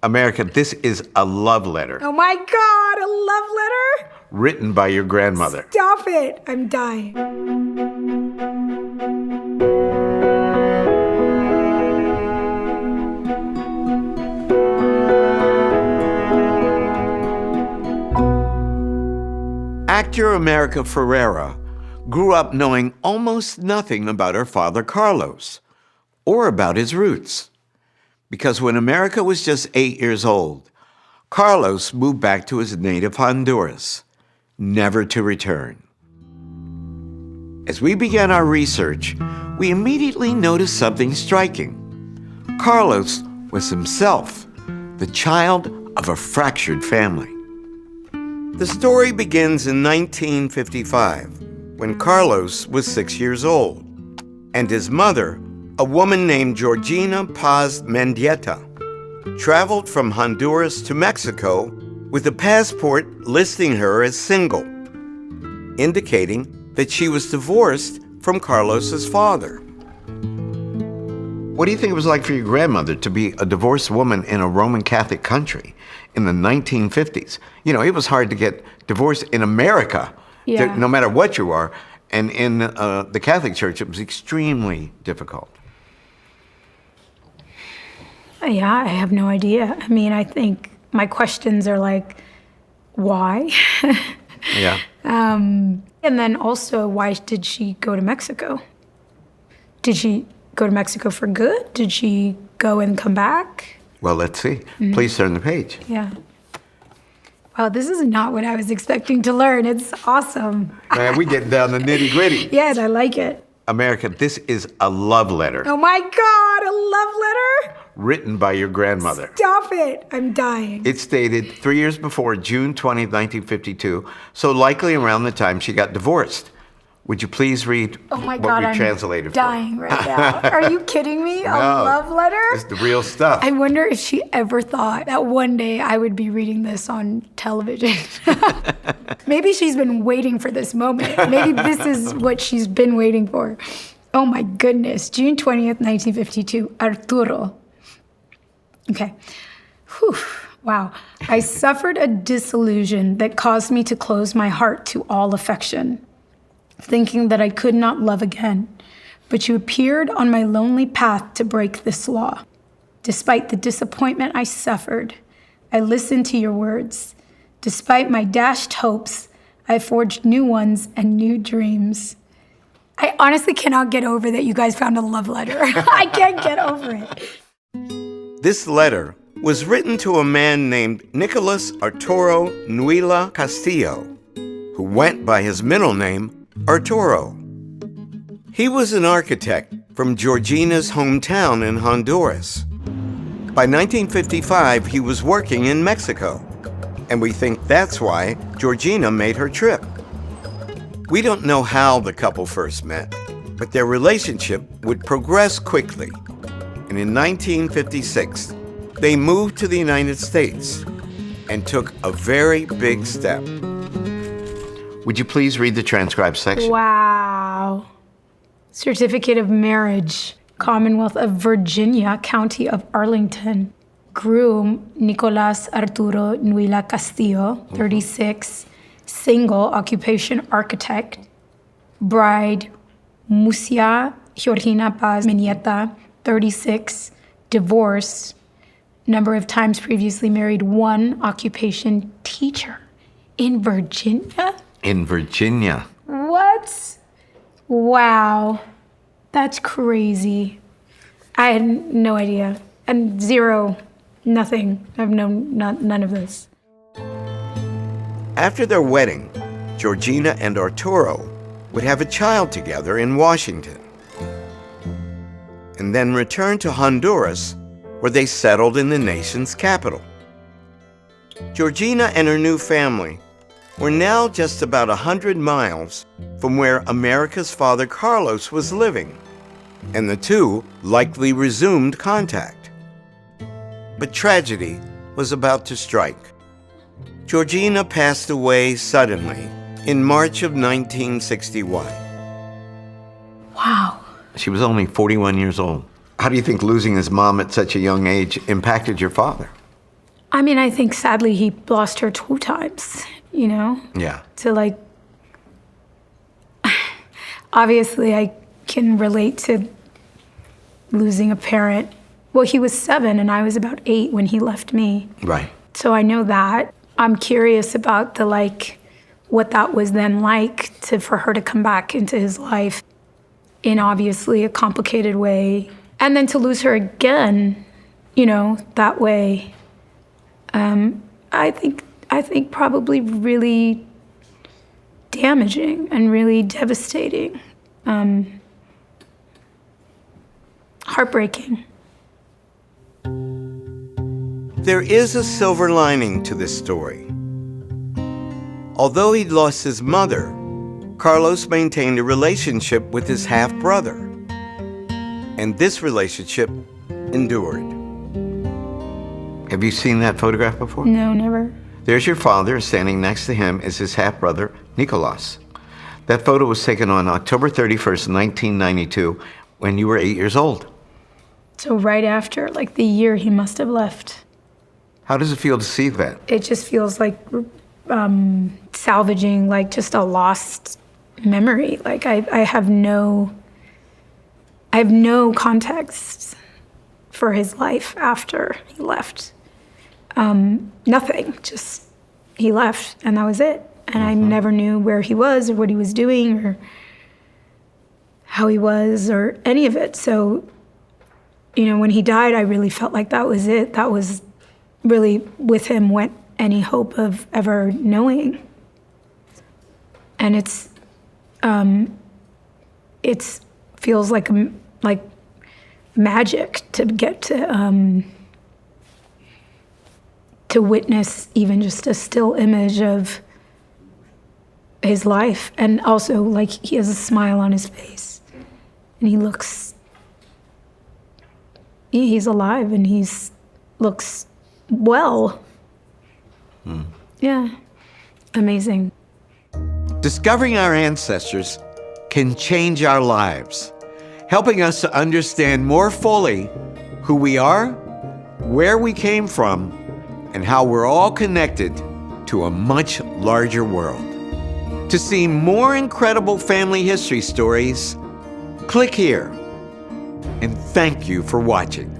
America, this is a love letter. Oh my God, a love letter? Written by your grandmother. Stop it. I'm dying. Actor America Ferrera grew up knowing almost nothing about her father Carlos or about his roots. Because when America was just 8 years old, Carlos moved back to his native Honduras, never to return. As we began our research, we immediately noticed something striking. Carlos was himself the child of a fractured family. The story begins in 1955, when Carlos was 6 years old, and his mother, a woman named Georgina Paz Mendieta, traveled from Honduras to Mexico with a passport listing her as single, indicating that she was divorced from Carlos's father. What do you think it was like for your grandmother to be a divorced woman in a Roman Catholic country in the 1950s? You know, it was hard to get divorced in America, no matter what you are. And in the Catholic Church, it was extremely difficult. Yeah, I have no idea. I mean, I think my questions are like, why? Yeah. And then also, why did she go to Mexico? Did she go to Mexico for good? Did she go and come back? Well, let's see. Mm-hmm. Please turn the page. Yeah. Wow, this is not what I was expecting to learn. It's awesome. Man, we get down to nitty gritty. Yes, I like it. America, this is a love letter. Oh my God, a love letter? Written by your grandmother. Stop it. I'm dying. It's dated 3 years before June 20th, 1952, so likely around the time she got divorced. Would you please read what we translated for? I'm dying right now. Are you kidding me? A love letter? It's the real stuff. I wonder if she ever thought that one day I would be reading this on television. Maybe she's been waiting for this moment. Maybe this is what she's been waiting for. Oh my goodness. June 20th, 1952. Arturo. Okay. Whew. Wow. I suffered a disillusion that caused me to close my heart to all affection, thinking that I could not love again. But you appeared on my lonely path to break this law. Despite the disappointment I suffered, I listened to your words. Despite my dashed hopes, I forged new ones and new dreams. I honestly cannot get over that you guys found a love letter. I can't get over it. This letter was written to a man named Nicolas Arturo Nuila Castillo, who went by his middle name, Arturo. He was an architect from Georgina's hometown in Honduras. By 1955, he was working in Mexico, and we think that's why Georgina made her trip. We don't know how the couple first met, but their relationship would progress quickly. And in 1956, they moved to the United States and took a very big step. Would you please read the transcribed section? Wow. Certificate of marriage, Commonwealth of Virginia, County of Arlington. Groom, Nicolas Arturo Nuila Castillo, 36. Single, occupation architect. Bride, Musia Georgina Paz Mendieta, 36. Divorced. Number of times previously married, 1. Occupation teacher. In Virginia? In Virginia. What? Wow. That's crazy. I had no idea. And zero, nothing. I've known none of this. After their wedding, Georgina and Arturo would have a child together in Washington, and then return to Honduras, where they settled in the nation's capital. Georgina and her new family were now just about 100 miles from where America's father Carlos was living, and the two likely resumed contact. But tragedy was about to strike. Georgina passed away suddenly in March of 1961. Wow. She was only 41 years old. How do you think losing his mom at such a young age impacted your father? I mean, I think sadly he lost her 2 times, you know? Yeah. So, like, obviously I can relate to losing a parent. Well, he was 7 and I was about 8 when he left me. Right. So I know that. I'm curious about the, like, what that was then like for her to come back into his life in obviously a complicated way. And then to lose her again, you know, that way. I think probably really damaging and really devastating. Heartbreaking. There is a silver lining to this story. Although he'd lost his mother, Carlos maintained a relationship with his half-brother. And this relationship endured. Have you seen that photograph before? No, never. There's your father. Standing next to him is his half-brother, Nicolas. That photo was taken on October 31st, 1992, when you were 8 years old. So right after, like, the year he must have left. How does it feel to see that? It just feels like salvaging, like, just a lost memory. Like, I have no context for his life after he left. Nothing, just he left and that was it. And I never knew where he was or what he was doing or how he was or any of it. So, you know, when he died, I really felt like that was it. That was really, with him went any hope of ever knowing. And it feels like magic to get to witness even just a still image of his life. And also, like, he has a smile on his face and he's alive and looks well. Yeah, amazing. Discovering our ancestors can change our lives, helping us to understand more fully who we are, where we came from, and how we're all connected to a much larger world. To see more incredible family history stories, click here. And thank you for watching.